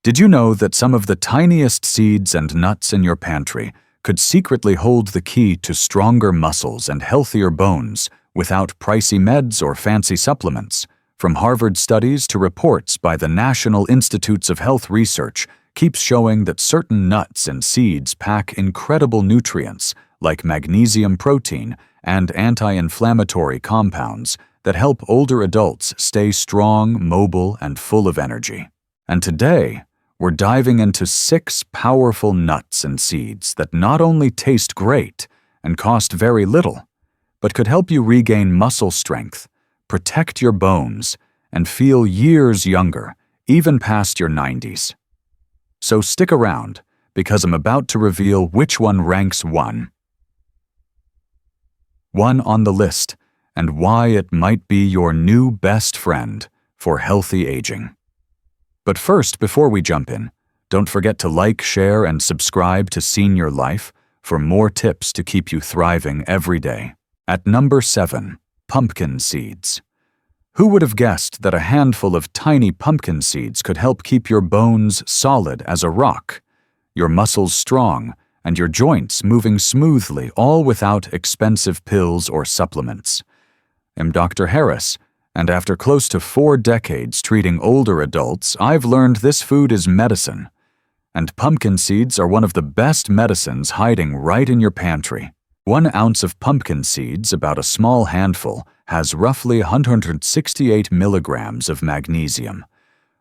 Did you know that some of the tiniest seeds and nuts in your pantry could secretly hold the key to stronger muscles and healthier bones without pricey meds or fancy supplements? From Harvard studies to reports by the National Institutes of Health Research keeps showing that certain nuts and seeds pack incredible nutrients like magnesium protein and anti-inflammatory compounds that help older adults stay strong, mobile, and full of energy. And today, we're diving into 6 powerful nuts and seeds that not only taste great and cost very little, but could help you regain muscle strength, protect your bones, and feel years younger, even past your 90s. So stick around, because I'm about to reveal which one ranks one on the list, and why it might be your new best friend for healthy aging. But first, before we jump in, don't forget to like, share, and subscribe to Senior Life for more tips to keep you thriving every day. At number 7, pumpkin seeds. Who would have guessed that a handful of tiny pumpkin seeds could help keep your bones solid as a rock, your muscles strong, and your joints moving smoothly, all without expensive pills or supplements? I'm Dr. Harris, and after close to 4 decades treating older adults, I've learned this food is medicine. And pumpkin seeds are one of the best medicines hiding right in your pantry. 1 ounce of pumpkin seeds, about a small handful, has roughly 168 milligrams of magnesium.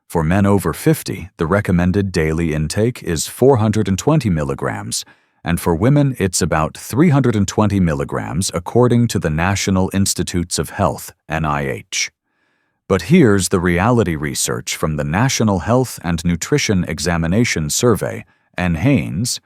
For men over 50, the recommended daily intake is 420 milligrams, and for women it's about 320 milligrams according to the National Institutes of Health, NIH. But here's the reality research from the National Health and Nutrition Examination Survey, NHANES,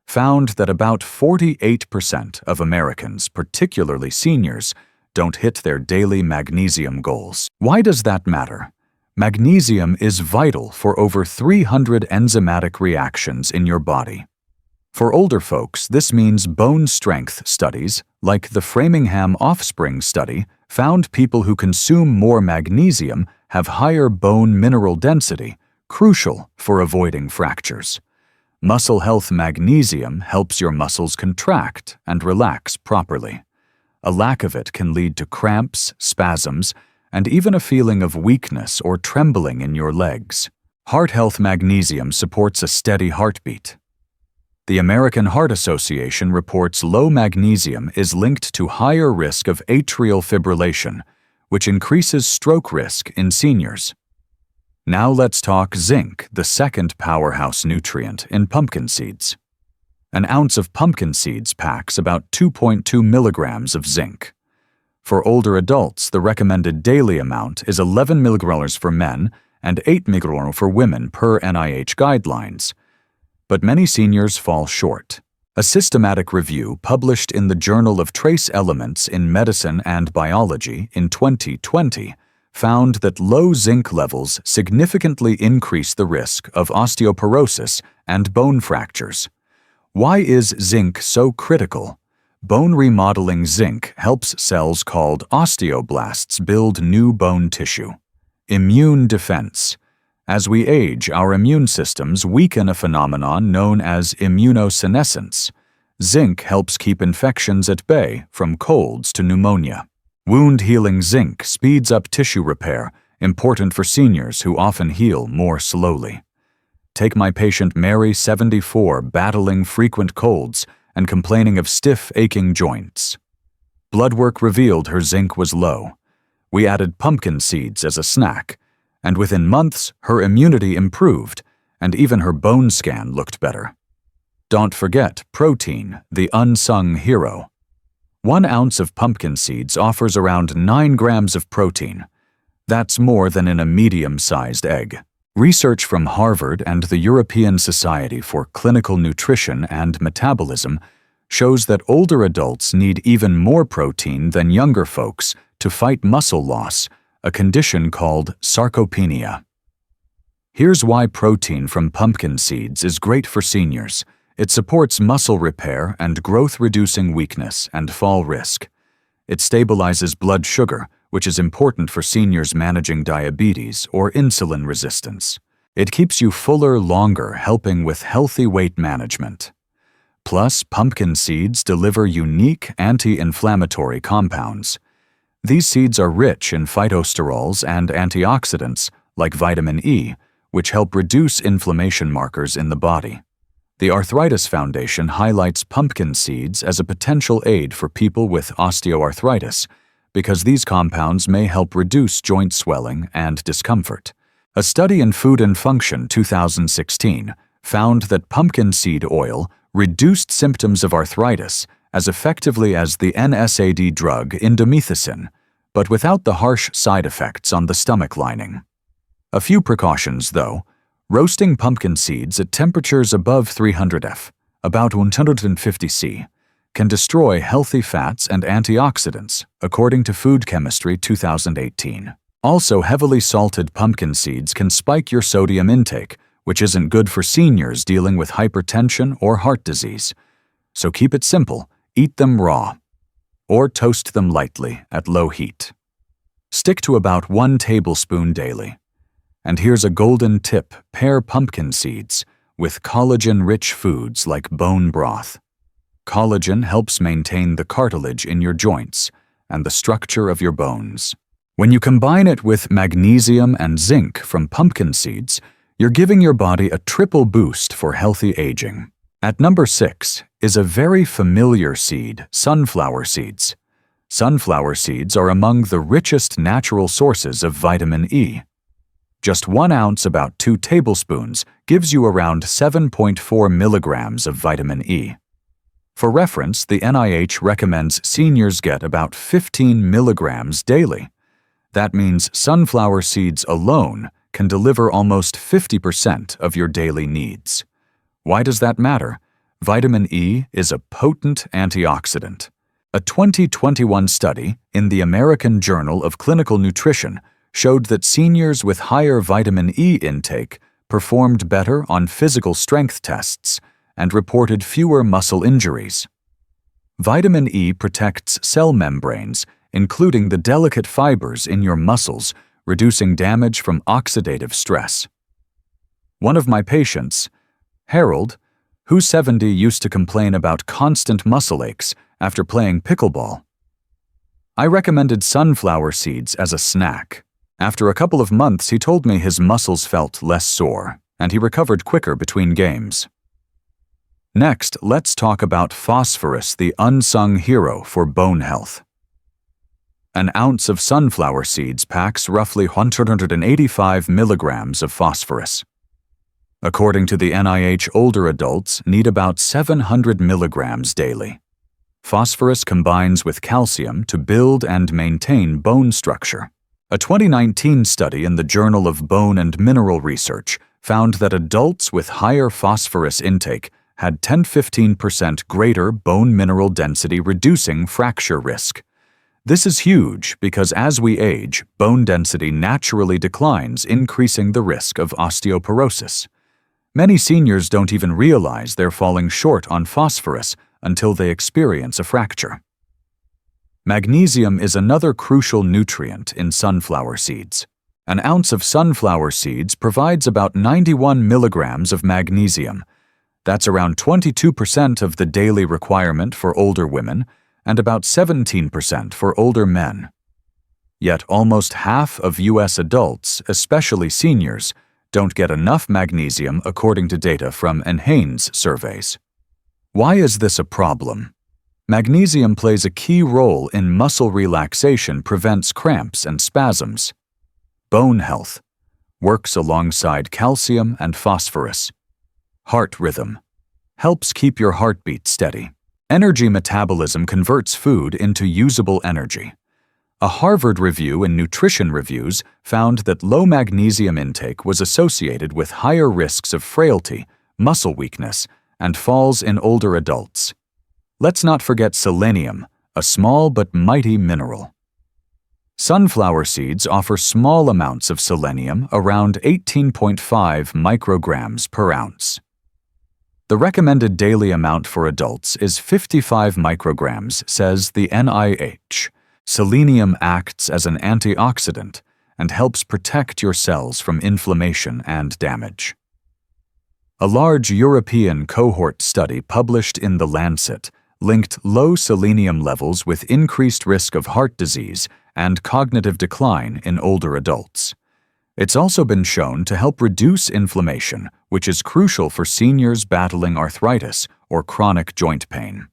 found that about 48% of Americans, particularly seniors, don't hit their daily magnesium goals. Why does that matter? Magnesium is vital for over 300 enzymatic reactions in your body. For older folks, this means bone strength studies, like the Framingham Offspring study, found people who consume more magnesium have higher bone mineral density, crucial for avoiding fractures. Muscle Health Magnesium helps your muscles contract and relax properly. A lack of it can lead to cramps, spasms, and even a feeling of weakness or trembling in your legs. Heart Health Magnesium supports a steady heartbeat. The American Heart Association reports low magnesium is linked to higher risk of atrial fibrillation, which increases stroke risk in seniors. Now let's talk zinc, the second powerhouse nutrient in pumpkin seeds. 1 ounce of pumpkin seeds packs about 2.2 milligrams of zinc. For older adults, the recommended daily amount is 11 milligrams for men and 8 milligrams for women per NIH guidelines. But many seniors fall short. A systematic review published in the Journal of Trace Elements in Medicine and Biology in 2020 found that low zinc levels significantly increase the risk of osteoporosis and bone fractures. Why is zinc so critical? Bone remodeling zinc helps cells called osteoblasts build new bone tissue. Immune defense. As we age, our immune systems weaken, a phenomenon known as immunosenescence. Zinc helps keep infections at bay, from colds to pneumonia. Wound-healing zinc speeds up tissue repair, important for seniors who often heal more slowly. Take my patient Mary, 74, battling frequent colds and complaining of stiff, aching joints. Blood work revealed her zinc was low. We added pumpkin seeds as a snack, and within months, her immunity improved, and even her bone scan looked better. Don't forget protein, the unsung hero. 1 ounce of pumpkin seeds offers around 9 grams of protein. That's more than in a medium-sized egg. Research from Harvard and the European Society for Clinical Nutrition and Metabolism shows that older adults need even more protein than younger folks to fight muscle loss, a condition called sarcopenia. Here's why protein from pumpkin seeds is great for seniors. It supports muscle repair and growth-reducing weakness and fall risk. It stabilizes blood sugar, which is important for seniors managing diabetes or insulin resistance. It keeps you fuller longer, helping with healthy weight management. Plus, pumpkin seeds deliver unique anti-inflammatory compounds. These seeds are rich in phytosterols and antioxidants, like vitamin E, which help reduce inflammation markers in the body. The Arthritis Foundation highlights pumpkin seeds as a potential aid for people with osteoarthritis because these compounds may help reduce joint swelling and discomfort. A study in Food and Function 2016 found that pumpkin seed oil reduced symptoms of arthritis as effectively as the NSAID drug indomethacin, but without the harsh side effects on the stomach lining. A few precautions, though. Roasting pumpkin seeds at temperatures above 300 F, about 150 C, can destroy healthy fats and antioxidants, according to Food Chemistry 2018. Also, heavily salted pumpkin seeds can spike your sodium intake, which isn't good for seniors dealing with hypertension or heart disease. So keep it simple, eat them raw, or toast them lightly at low heat. Stick to about 1 tablespoon daily. And here's a golden tip: pair pumpkin seeds with collagen-rich foods like bone broth. Collagen helps maintain the cartilage in your joints and the structure of your bones. When you combine it with magnesium and zinc from pumpkin seeds, you're giving your body a triple boost for healthy aging. At number 6 is a very familiar seed, sunflower seeds. Sunflower seeds are among the richest natural sources of vitamin E. Just 1 ounce, about 2 tablespoons, gives you around 7.4 milligrams of vitamin E. For reference, the NIH recommends seniors get about 15 milligrams daily. That means sunflower seeds alone can deliver almost 50% of your daily needs. Why does that matter? Vitamin E is a potent antioxidant. A 2021 study in the American Journal of Clinical Nutrition showed that seniors with higher vitamin E intake performed better on physical strength tests and reported fewer muscle injuries. Vitamin E protects cell membranes, including the delicate fibers in your muscles, reducing damage from oxidative stress. One of my patients, Harold, who's 70, used to complain about constant muscle aches after playing pickleball. I recommended sunflower seeds as a snack. After a couple of months, he told me his muscles felt less sore, and he recovered quicker between games. Next, let's talk about phosphorus, the unsung hero for bone health. An ounce of sunflower seeds packs roughly 185 milligrams of phosphorus. According to the NIH, older adults need about 700 milligrams daily. Phosphorus combines with calcium to build and maintain bone structure. A 2019 study in the Journal of Bone and Mineral Research found that adults with higher phosphorus intake had 10–15% greater bone mineral density, reducing fracture risk. This is huge because as we age, bone density naturally declines, increasing the risk of osteoporosis. Many seniors don't even realize they're falling short on phosphorus until they experience a fracture. Magnesium is another crucial nutrient in sunflower seeds. An ounce of sunflower seeds provides about 91 milligrams of magnesium. That's around 22% of the daily requirement for older women and about 17% for older men. Yet almost half of U.S. adults, especially seniors, don't get enough magnesium according to data from NHANES surveys. Why is this a problem? Magnesium plays a key role in muscle relaxation, prevents cramps and spasms. Bone health works alongside calcium and phosphorus. Heart rhythm helps keep your heartbeat steady. Energy metabolism converts food into usable energy. A Harvard review in Nutrition Reviews found that low magnesium intake was associated with higher risks of frailty, muscle weakness, and falls in older adults. Let's not forget selenium, a small but mighty mineral. Sunflower seeds offer small amounts of selenium, around 18.5 micrograms per ounce. The recommended daily amount for adults is 55 micrograms, says the NIH. Selenium acts as an antioxidant and helps protect your cells from inflammation and damage. A large European cohort study published in The Lancet linked low selenium levels with increased risk of heart disease and cognitive decline in older adults. It's also been shown to help reduce inflammation, which is crucial for seniors battling arthritis or chronic joint pain.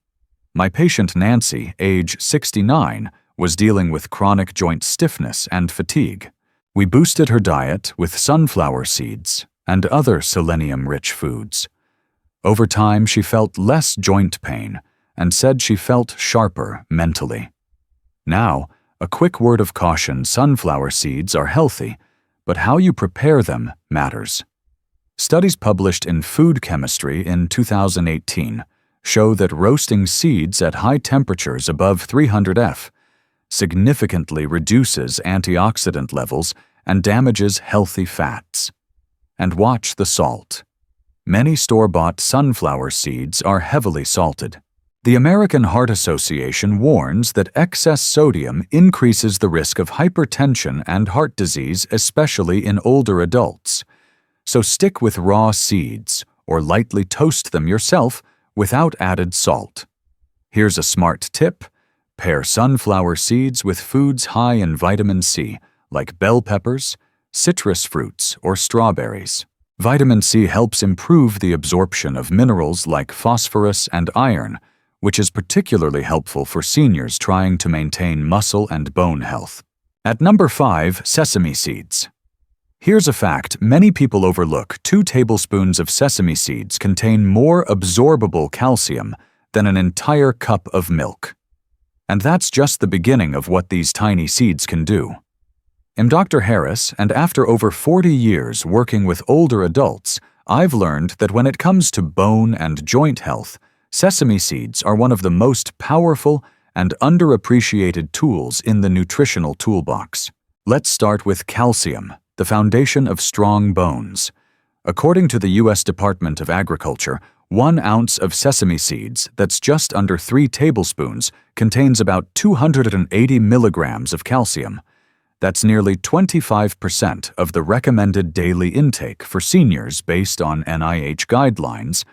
My patient Nancy, age 69, was dealing with chronic joint stiffness and fatigue. We boosted her diet with sunflower seeds and other selenium-rich foods. Over time, she felt less joint pain and said she felt sharper mentally. Now, a quick word of caution: sunflower seeds are healthy, but how you prepare them matters. Studies published in Food Chemistry in 2018 show that roasting seeds at high temperatures above 300 F significantly reduces antioxidant levels and damages healthy fats. And watch the salt. Many store-bought sunflower seeds are heavily salted. The American Heart Association warns that excess sodium increases the risk of hypertension and heart disease, especially in older adults. So stick with raw seeds or lightly toast them yourself without added salt. Here's a smart tip: pair sunflower seeds with foods high in vitamin C, like bell peppers, citrus fruits, or strawberries. Vitamin C helps improve the absorption of minerals like phosphorus and iron, which is particularly helpful for seniors trying to maintain muscle and bone health. At number 5, sesame seeds. Here's a fact many people overlook: 2 tablespoons of sesame seeds contain more absorbable calcium than an entire cup of milk. And that's just the beginning of what these tiny seeds can do. I'm Dr. Harris, and after over 40 years working with older adults, I've learned that when it comes to bone and joint health, sesame seeds are one of the most powerful and underappreciated tools in the nutritional toolbox. Let's start with calcium, the foundation of strong bones. According to the U.S. Department of Agriculture, 1 ounce of sesame seeds, that's just under 3 tablespoons, contains about 280 milligrams of calcium. That's nearly 25% of the recommended daily intake for seniors based on NIH guidelines.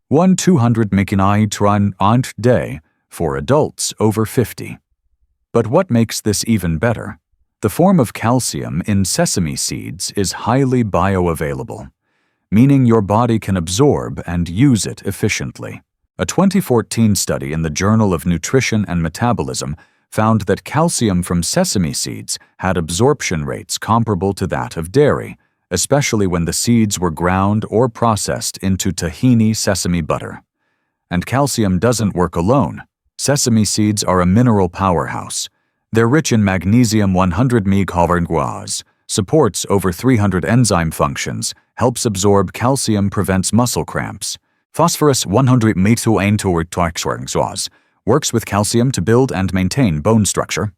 200 mg ant day for adults over 50. But what makes this even better? The form of calcium in sesame seeds is highly bioavailable, meaning your body can absorb and use it efficiently. A 2014 study in the Journal of Nutrition and Metabolism found that calcium from sesame seeds had absorption rates comparable to that of dairy, especially when the seeds were ground or processed into tahini sesame butter. And calcium doesn't work alone. Sesame seeds are a mineral powerhouse. They're rich in magnesium 100 mg, supports over 300 enzyme functions, helps absorb calcium, prevents muscle cramps. Phosphorus 100 mg, works with calcium to build and maintain bone structure.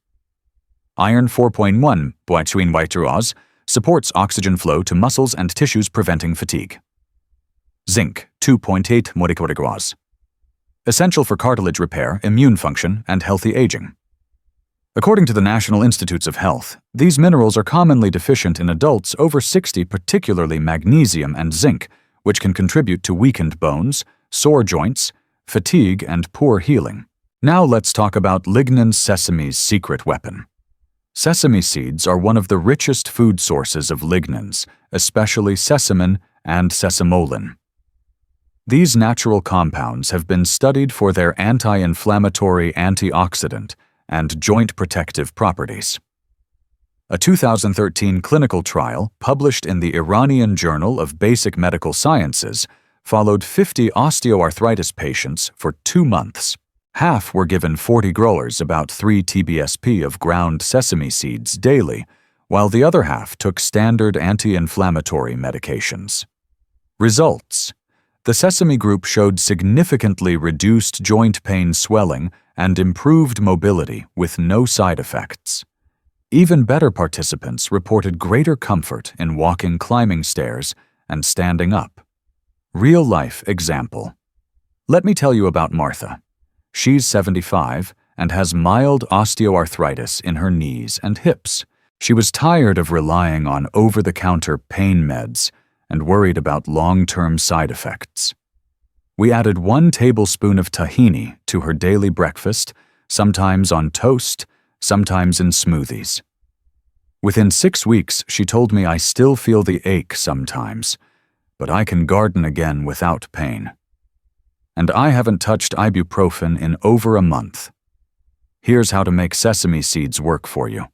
Iron 4.1 supports oxygen flow to muscles and tissues, preventing fatigue. Zinc 2.8 mg, essential for cartilage repair, immune function, and healthy aging. According to the National Institutes of Health, these minerals are commonly deficient in adults over 60, particularly magnesium and zinc, which can contribute to weakened bones, sore joints, fatigue, and poor healing. Now let's talk about lignan, sesame's secret weapon. Sesame seeds are one of the richest food sources of lignans, especially sesamin and sesamolin. These natural compounds have been studied for their anti-inflammatory, antioxidant, and joint protective properties. A 2013 clinical trial published in the Iranian Journal of Basic Medical Sciences followed 50 osteoarthritis patients for 2 months. Half were given 40 growers, about 3 TBSP of ground sesame seeds daily, while the other half took standard anti-inflammatory medications. Results: the sesame group showed significantly reduced joint pain, swelling, and improved mobility with no side effects. Even better, participants reported greater comfort in walking, climbing stairs, and standing up. Real-life example. Let me tell you about Martha. She's 75 and has mild osteoarthritis in her knees and hips. She was tired of relying on over-the-counter pain meds and worried about long-term side effects. We added 1 tablespoon of tahini to her daily breakfast, sometimes on toast, sometimes in smoothies. Within 6 weeks, she told me I still feel the ache sometimes, but I can garden again without pain. And I haven't touched ibuprofen in over a month. Here's how to make sesame seeds work for you.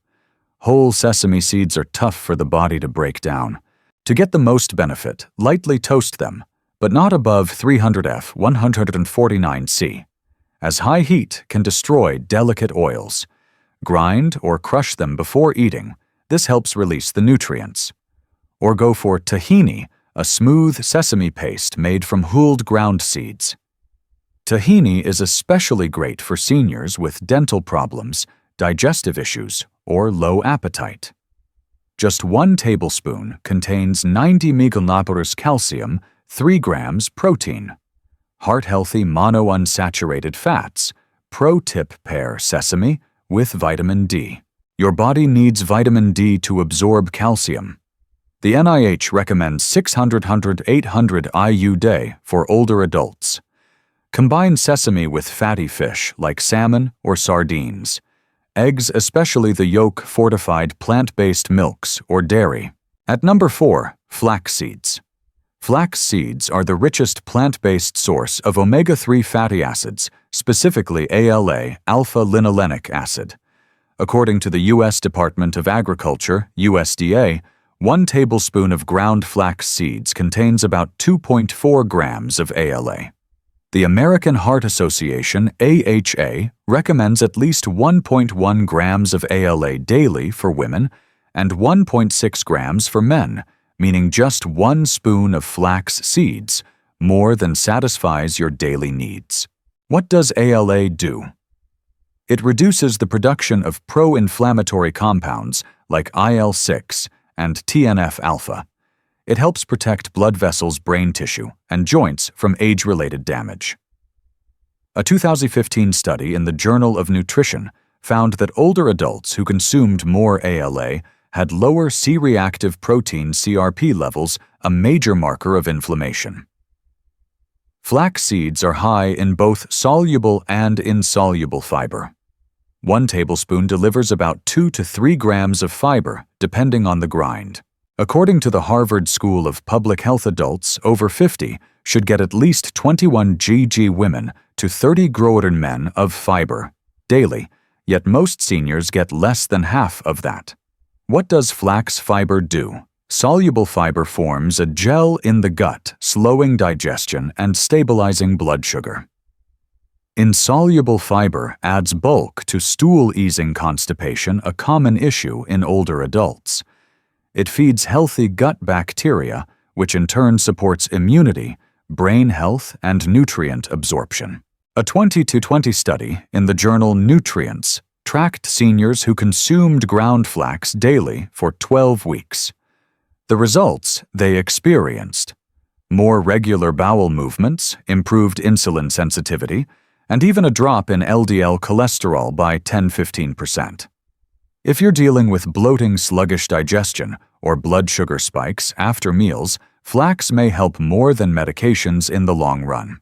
Whole sesame seeds are tough for the body to break down. To get the most benefit, lightly toast them, but not above 300 F 149 C, as high heat can destroy delicate oils. Grind or crush them before eating. This helps release the nutrients. Or go for tahini, a smooth sesame paste made from hulled ground seeds. Tahini is especially great for seniors with dental problems, digestive issues, or low appetite. Just 1 tablespoon contains 90 mg calcium, 3 grams protein. Heart-healthy monounsaturated fats. Pro tip: pair sesame with vitamin D. Your body needs vitamin D to absorb calcium. The NIH recommends 600–800 IU day for older adults. Combine sesame with fatty fish like salmon or sardines. Eggs, especially the yolk-fortified plant-based milks or dairy. At number 4, flax seeds. Flax seeds are the richest plant-based source of omega-3 fatty acids, specifically ALA, alpha-linolenic acid. According to the U.S. Department of Agriculture, USDA, 1 tablespoon of ground flax seeds contains about 2.4 grams of ALA. The American Heart Association, AHA, recommends at least 1.1 grams of ALA daily for women and 1.6 grams for men, meaning just 1 spoon of flax seeds, more than satisfies your daily needs. What does ALA do? It reduces the production of pro-inflammatory compounds like IL-6 and TNF-alpha. It helps protect blood vessels, brain tissue, and joints from age-related damage. A 2015 study in the Journal of Nutrition found that older adults who consumed more ALA had lower C-reactive protein CRP levels, a major marker of inflammation. Flax seeds are high in both soluble and insoluble fiber. 1 tablespoon delivers about 2 to 3 grams of fiber, depending on the grind. According to the Harvard School of Public Health, adults over 50 should get at least 21 gg women to 30 grower men of fiber daily, yet most seniors get less than half of that. What does flax fiber do? Soluble fiber forms a gel in the gut, slowing digestion and stabilizing blood sugar. Insoluble fiber adds bulk to stool-easing constipation, a common issue in older adults. It feeds healthy gut bacteria, which in turn supports immunity, brain health, and nutrient absorption. A 2020 study in the journal Nutrients tracked seniors who consumed ground flax daily for 12 weeks. The results they experienced: more regular bowel movements, improved insulin sensitivity, and even a drop in LDL cholesterol by 10–15%. If you're dealing with bloating, sluggish digestion, or blood sugar spikes after meals, flax may help more than medications in the long run.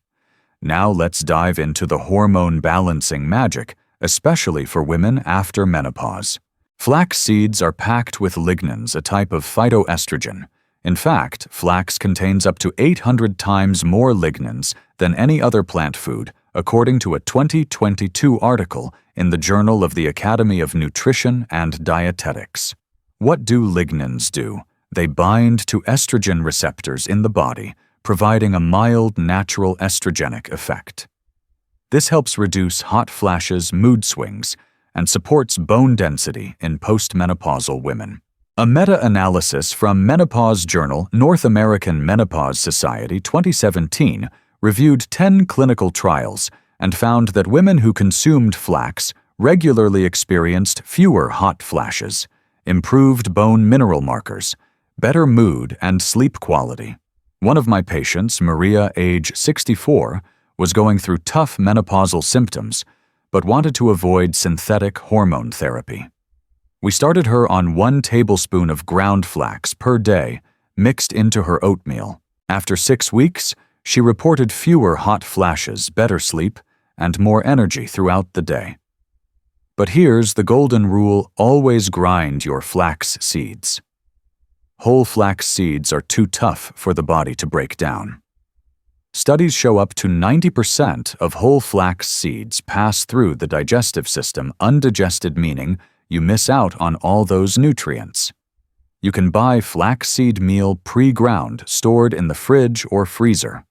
Now let's dive into the hormone balancing magic, especially for women after menopause. Flax seeds are packed with lignans, a type of phytoestrogen. In fact, flax contains up to 800 times more lignans than any other plant food, according to a 2022 article in the Journal of the Academy of Nutrition and Dietetics. What do lignans do? They bind to estrogen receptors in the body, providing a mild, natural estrogenic effect. This helps reduce hot flashes, mood swings, and supports bone density in postmenopausal women. A meta-analysis from Menopause Journal, North American Menopause Society 2017 reviewed 10 clinical trials and found that women who consumed flax regularly experienced fewer hot flashes, improved bone mineral markers, better mood and sleep quality. One of my patients, Maria, age 64, was going through tough menopausal symptoms, but wanted to avoid synthetic hormone therapy. We started her on 1 tablespoon of ground flax per day, mixed into her oatmeal. After 6 weeks, she reported fewer hot flashes, better sleep, and more energy throughout the day. But here's the golden rule: always grind your flax seeds. Whole flax seeds are too tough for the body to break down. Studies show up to 90% of whole flax seeds pass through the digestive system undigested, meaning you miss out on all those nutrients. You can buy flaxseed meal pre-ground, stored in the fridge or freezer,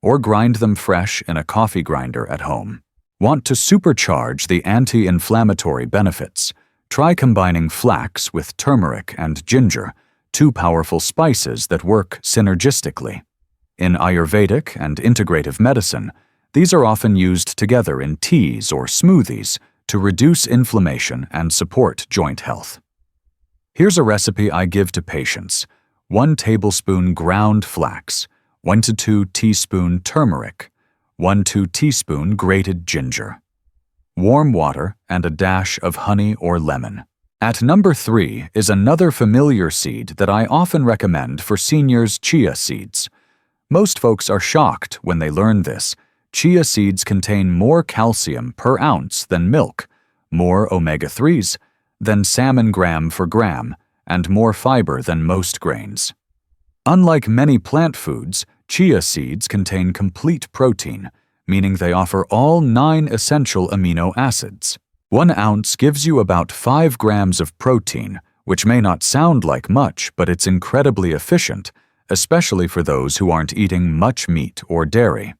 or grind them fresh in a coffee grinder at home. Want to supercharge the anti-inflammatory benefits? Try combining flax with turmeric and ginger, 2 powerful spices that work synergistically. In Ayurvedic and integrative medicine, these are often used together in teas or smoothies to reduce inflammation and support joint health. Here's a recipe I give to patients: 1 tablespoon ground flax, 1 to 2 teaspoon turmeric, 1–2 teaspoon grated ginger, warm water, and a dash of honey or lemon. At number 3 is another familiar seed that I often recommend for seniors: chia seeds. Most folks are shocked when they learn this. Chia seeds contain more calcium per ounce than milk, more omega-3s than salmon gram for gram, and more fiber than most grains. Unlike many plant foods, chia seeds contain complete protein, meaning they offer all 9 essential amino acids. 1 ounce gives you about 5 grams of protein, which may not sound like much, but it's incredibly efficient, especially for those who aren't eating much meat or dairy.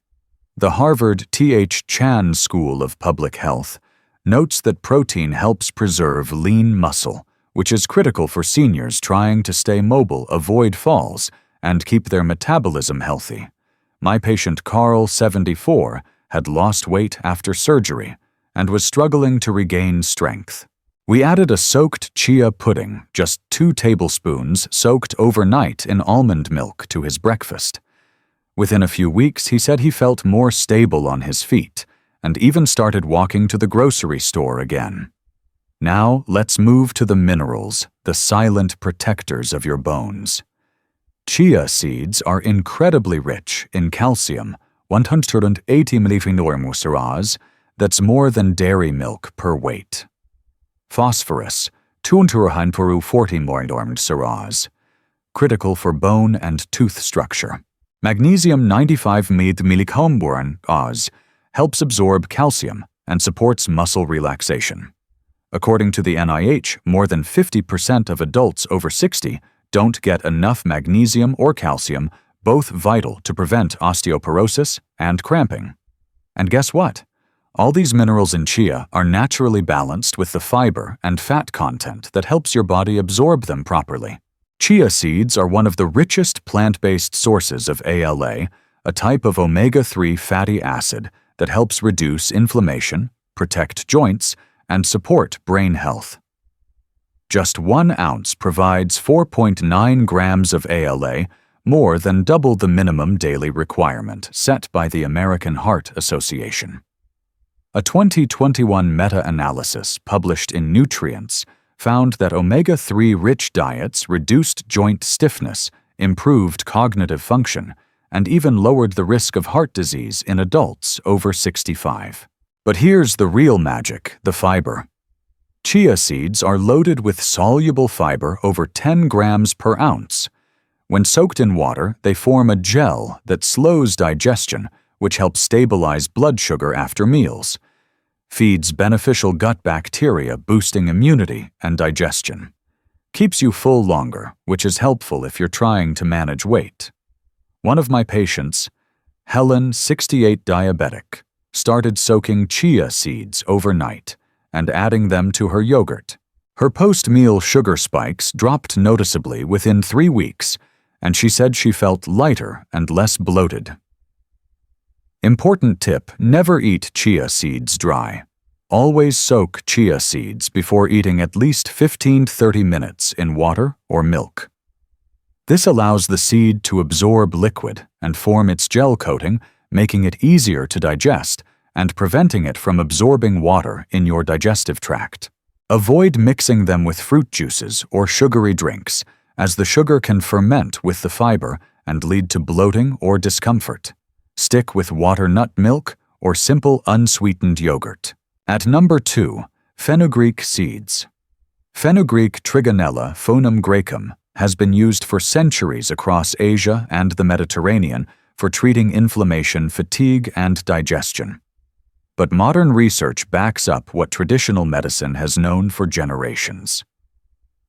The Harvard T.H. Chan School of Public Health notes that protein helps preserve lean muscle, which is critical for seniors trying to stay mobile, avoid falls, and keep their metabolism healthy. My patient Carl, 74, had lost weight after surgery and was struggling to regain strength. We added a soaked chia pudding, just 2 tablespoons soaked overnight in almond milk, to his breakfast. Within a few weeks, he said he felt more stable on his feet and even started walking to the grocery store again. Now, let's move to the minerals, the silent protectors of your bones. Chia seeds are incredibly rich in calcium, 180 mg, that's more than dairy milk per weight. Phosphorus, 240 mg, critical for bone and tooth structure. Magnesium, 95 mg, helps absorb calcium and supports muscle relaxation. According to the NIH, more than 50% of adults over 60 don't get enough magnesium or calcium, both vital to prevent osteoporosis and cramping. And guess what? All these minerals in chia are naturally balanced with the fiber and fat content that helps your body absorb them properly. Chia seeds are one of the richest plant-based sources of ALA, a type of omega-3 fatty acid that helps reduce inflammation, protect joints, and support brain health. Just 1 ounce provides 4.9 grams of ALA, more than double the minimum daily requirement set by the American Heart Association. A 2021 meta-analysis published in Nutrients found that omega-3-rich diets reduced joint stiffness, improved cognitive function, and even lowered the risk of heart disease in adults over 65. But here's the real magic: the fiber. Chia seeds are loaded with soluble fiber, over 10 grams per ounce. When soaked in water, they form a gel that slows digestion, which helps stabilize blood sugar after meals, feeds beneficial gut bacteria, boosting immunity and digestion, keeps you full longer, which is helpful if you're trying to manage weight. One of my patients, Helen, 68, diabetic, started soaking chia seeds overnight and adding them to her yogurt. Her post-meal sugar spikes dropped noticeably within 3 weeks, and she said she felt lighter and less bloated. Important tip: never eat chia seeds dry. Always soak chia seeds before eating at least 15–30 minutes in water or milk. This allows the seed to absorb liquid and form its gel coating, making it easier to digest and preventing it from absorbing water in your digestive tract. Avoid mixing them with fruit juices or sugary drinks, as the sugar can ferment with the fiber and lead to bloating or discomfort. Stick with water nut milk or simple unsweetened yogurt. At number 2, fenugreek seeds. Fenugreek Trigonella phonem graecum has been used for centuries across Asia and the Mediterranean for treating inflammation, fatigue, and digestion. But modern research backs up what traditional medicine has known for generations.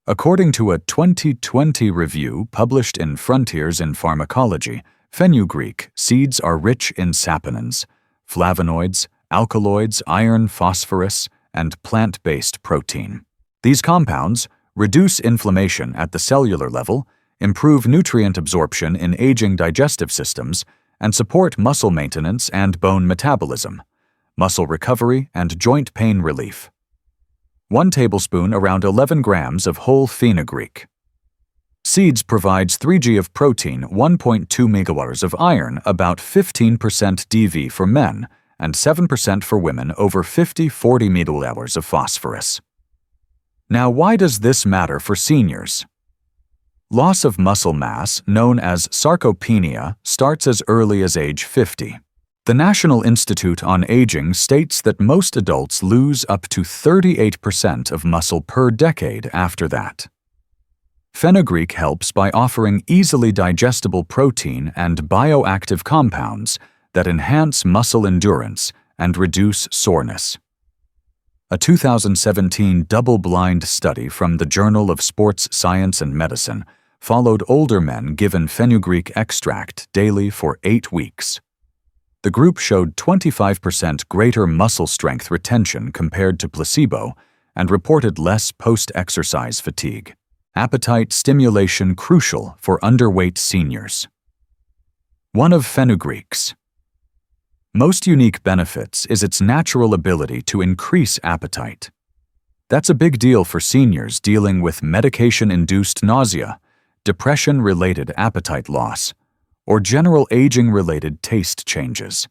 According to a 2020 review published in Frontiers in Pharmacology, fenugreek seeds are rich in saponins, flavonoids, alkaloids, iron, phosphorus, and plant-based protein. These compounds reduce inflammation at the cellular level, improve nutrient absorption in aging digestive systems, and support muscle maintenance and bone metabolism, muscle recovery, and joint pain relief. 1 tablespoon around 11 grams of whole fenugreek. Seeds provides 3g of protein, 1.2 megawatts of iron, about 15% DV for men, and 7% for women, over 40 megawatts of phosphorus. Now, why does this matter for seniors? Loss of muscle mass, known as sarcopenia, starts as early as age 50. The National Institute on Aging states that most adults lose up to 38% of muscle per decade after that. Fenugreek helps by offering easily digestible protein and bioactive compounds that enhance muscle endurance and reduce soreness. A 2017 double-blind study from the Journal of Sports Science and Medicine followed older men given fenugreek extract daily for 8 weeks. The group showed 25% greater muscle strength retention compared to placebo and reported less post-exercise fatigue. Appetite stimulation crucial for underweight seniors. One of fenugreek's most unique benefits is its natural ability to increase appetite. That's a big deal for seniors dealing with medication-induced nausea, depression-related appetite loss, or general aging-related taste changes.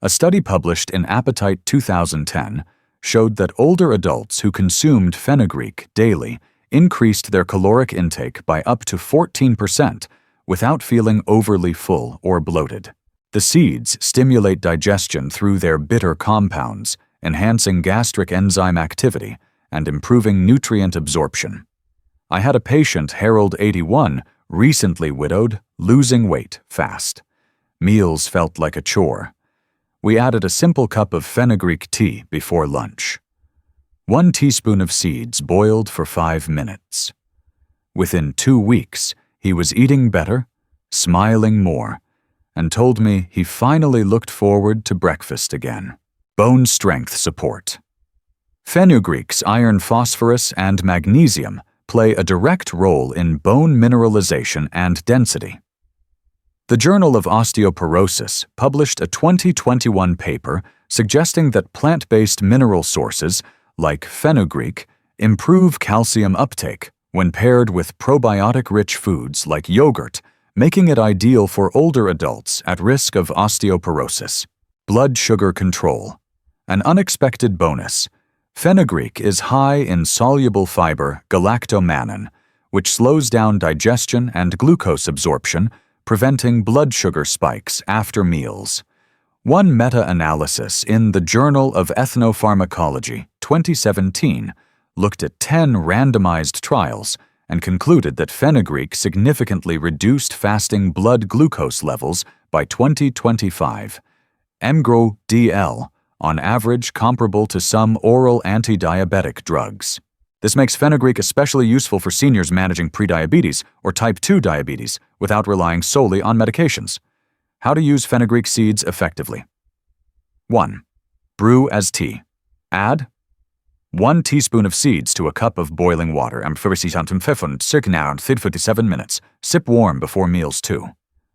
A study published in Appetite 2010 showed that older adults who consumed fenugreek daily increased their caloric intake by up to 14% without feeling overly full or bloated. The seeds stimulate digestion through their bitter compounds, enhancing gastric enzyme activity and improving nutrient absorption. I had a patient, Harold, 81, recently widowed, losing weight fast. Meals felt like a chore. We added a simple cup of fenugreek tea before lunch. 1 teaspoon of seeds boiled for 5 minutes. Within 2 weeks, he was eating better, smiling more, and told me he finally looked forward to breakfast again. Bone strength support. Fenugreek's iron, phosphorus, and magnesium play a direct role in bone mineralization and density. The Journal of Osteoporosis published a 2021 paper suggesting that plant-based mineral sources, like fenugreek, improve calcium uptake when paired with probiotic-rich foods like yogurt, making it ideal for older adults at risk of osteoporosis. Blood sugar control. An unexpected bonus. Fenugreek is high in soluble fiber galactomannan, which slows down digestion and glucose absorption, preventing blood sugar spikes after meals. One meta-analysis in the Journal of Ethnopharmacology, 2017, looked at 10 randomized trials and concluded that fenugreek significantly reduced fasting blood glucose levels by 2025, mgro-DL, on average comparable to some oral anti-diabetic drugs. This makes fenugreek especially useful for seniors managing prediabetes or type 2 diabetes without relying solely on medications. How to use fenugreek seeds effectively. 1. Brew as tea. Add 1 teaspoon of seeds to a cup of boiling water and 37 minutes. Sip warm before meals too.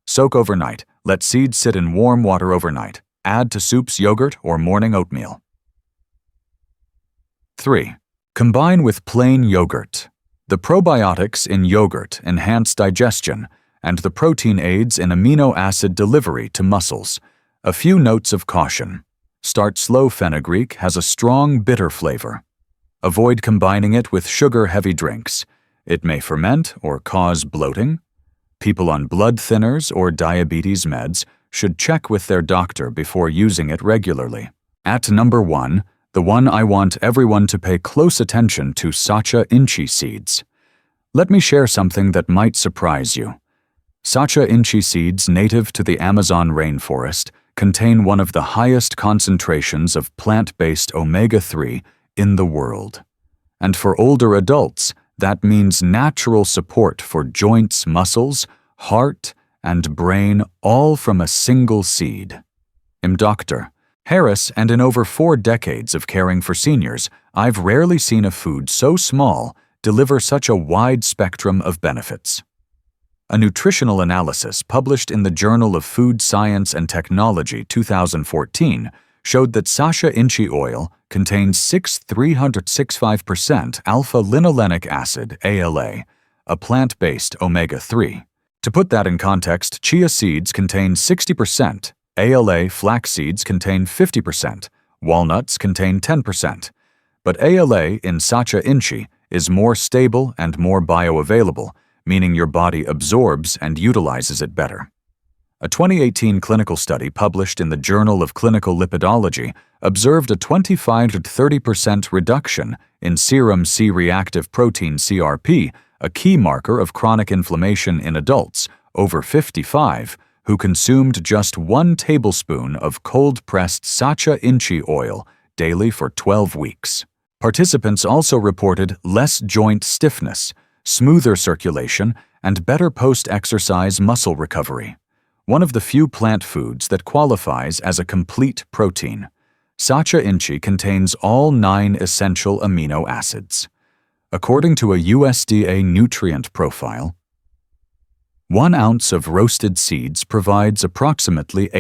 Soak overnight. Let seeds sit in warm water overnight. Add to soups, yogurt, or morning oatmeal. 3. Combine with plain yogurt. The probiotics in yogurt enhance digestion, and the protein aids in amino acid delivery to muscles. A few notes of caution. Start slow. Fenugreek has a strong bitter flavor. Avoid combining it with sugar-heavy drinks. It may ferment or cause bloating. People on blood thinners or diabetes meds should check with their doctor before using it regularly. At number 1, the one I want everyone to pay close attention to: Sacha inchi seeds. Let me share something that might surprise you. Sacha inchi seeds, native to the Amazon rainforest, contain one of the highest concentrations of plant-based omega-3 in the world. And for older adults, that means natural support for joints, muscles, heart, and brain, all from a single seed. I'm Dr. Harris, and in over 4 decades of caring for seniors, I've rarely seen a food so small deliver such a wide spectrum of benefits. A nutritional analysis published in the Journal of Food Science and Technology 2014 showed that Sacha inchi oil contains 365% alpha-linolenic acid, ALA, a plant-based omega-3. To put that in context, chia seeds contain 60%, ALA flax seeds contain 50%, walnuts contain 10%. But ALA in Sacha inchi is more stable and more bioavailable, meaning your body absorbs and utilizes it better. A 2018 clinical study published in the Journal of Clinical Lipidology observed a 25 to 30% reduction in serum C-reactive protein CRP, a key marker of chronic inflammation in adults over 55 who consumed just 1 tablespoon of cold-pressed Sacha inchi oil daily for 12 weeks. Participants also reported less joint stiffness, smoother circulation, and better post-exercise muscle recovery. One of the few plant foods that qualifies as a complete protein, Sacha inchi contains all 9 essential amino acids. According to a USDA nutrient profile, 1 ounce of roasted seeds provides approximately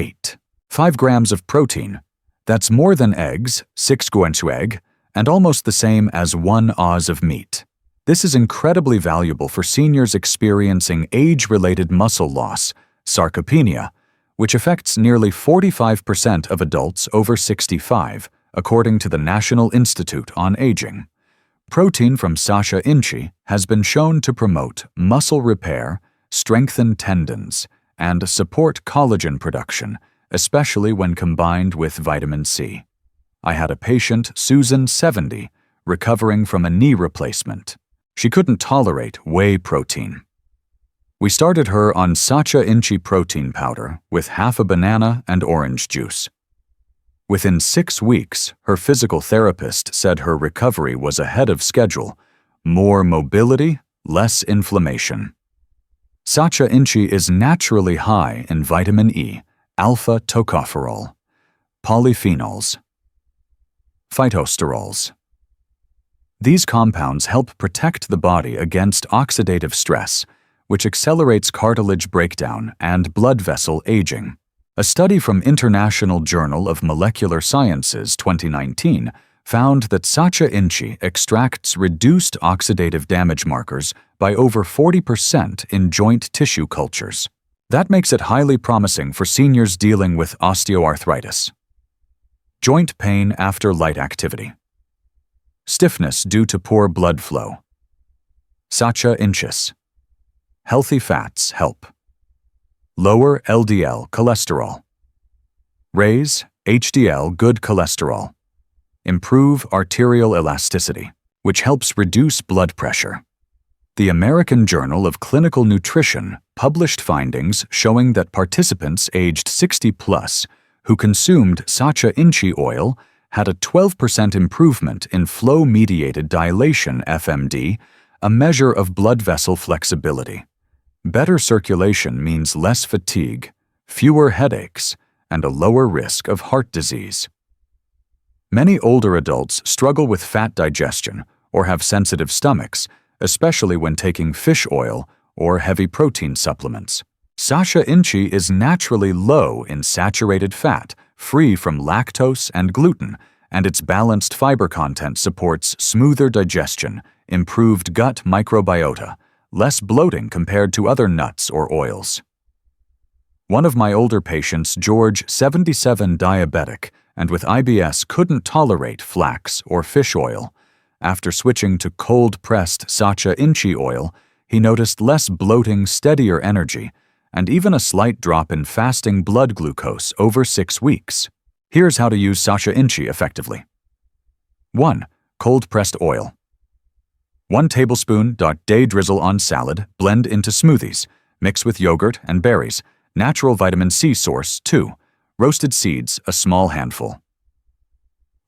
5 grams of protein. That's more than eggs, 6 grams of egg, and almost the same as 1 oz of meat. This is incredibly valuable for seniors experiencing age-related muscle loss, sarcopenia, which affects nearly 45% of adults over 65, according to the National Institute on Aging. Protein from Sacha inchi has been shown to promote muscle repair, strengthen tendons, and support collagen production, especially when combined with vitamin C. I had a patient, Susan, 70, recovering from a knee replacement. She couldn't tolerate whey protein. We started her on Sacha inchi protein powder with half a banana and orange juice. Within 6 weeks, her physical therapist said her recovery was ahead of schedule: more mobility, less inflammation. Sacha inchi is naturally high in vitamin E, alpha-tocopherol, polyphenols, phytosterols. These compounds help protect the body against oxidative stress, which accelerates cartilage breakdown and blood vessel aging. A study from International Journal of Molecular Sciences 2019 found that Sacha inchi extracts reduced oxidative damage markers by over 40% in joint tissue cultures. That makes it highly promising for seniors dealing with osteoarthritis, joint pain after light activity, stiffness due to poor blood flow. Sacha inchis. Healthy fats help. Lower LDL cholesterol. Raise HDL good cholesterol. Improve arterial elasticity, which helps reduce blood pressure. The American Journal of Clinical Nutrition published findings showing that participants aged 60+ who consumed Sacha inchi oil had a 12% improvement in flow-mediated dilation (FMD), a measure of blood vessel flexibility. Better circulation means less fatigue, fewer headaches, and a lower risk of heart disease. Many older adults struggle with fat digestion or have sensitive stomachs, especially when taking fish oil or heavy protein supplements. Sacha inchi is naturally low in saturated fat, free from lactose and gluten, and its balanced fiber content supports smoother digestion, improved gut microbiota, less bloating compared to other nuts or oils. One of my older patients, George, 77, diabetic, and with IBS couldn't tolerate flax or fish oil. after switching to cold-pressed Sacha Inchi oil, he noticed less bloating, steadier energy, and even a slight drop in fasting blood glucose over 6 weeks. Here's how to use Sacha Inchi effectively. 1. Cold-pressed oil. 1 tablespoon. Day drizzle on salad, blend into smoothies, mix with yogurt and berries, natural vitamin C source 2, roasted seeds a small handful.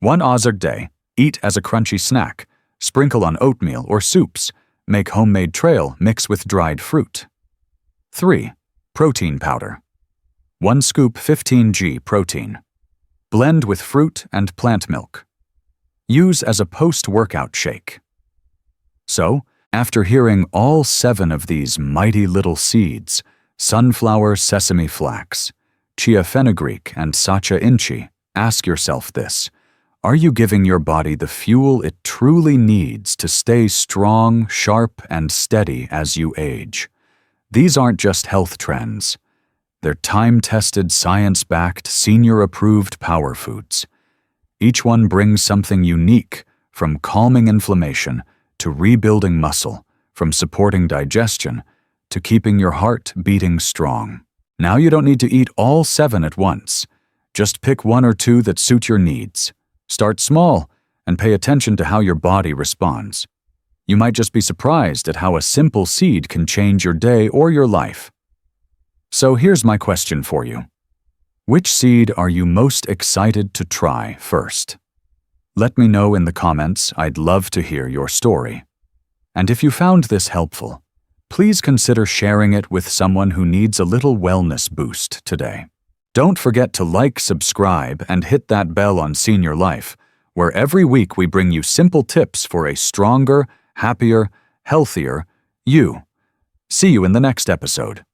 1 Ozark day, eat as a crunchy snack, sprinkle on oatmeal or soups, make homemade trail mix with dried fruit. 3. Protein powder. 1 scoop 15g protein. Blend with fruit and plant milk. Use as a post-workout shake. So, after hearing all 7 of these mighty little seeds, sunflower, sesame flax, chia fenugreek, and Sacha Inchi, ask yourself this: are you giving your body the fuel it truly needs to stay strong, sharp, and steady as you age? These aren't just health trends. They're time-tested, science-backed, senior-approved power foods. Each one brings something unique, from calming inflammation to rebuilding muscle, from supporting digestion to keeping your heart beating strong. Now you don't need to eat all 7 at once. Just pick 1 or 2 that suit your needs. Start small and pay attention to how your body responds. You might just be surprised at how a simple seed can change your day or your life. So here's my question for you. Which seed are you most excited to try first? Let me know in the comments. I'd love to hear your story. And if you found this helpful, please consider sharing it with someone who needs a little wellness boost today. Don't forget to like, subscribe, and hit that bell on Senior Life, where every week we bring you simple tips for a stronger, happier, healthier you. See you in the next episode.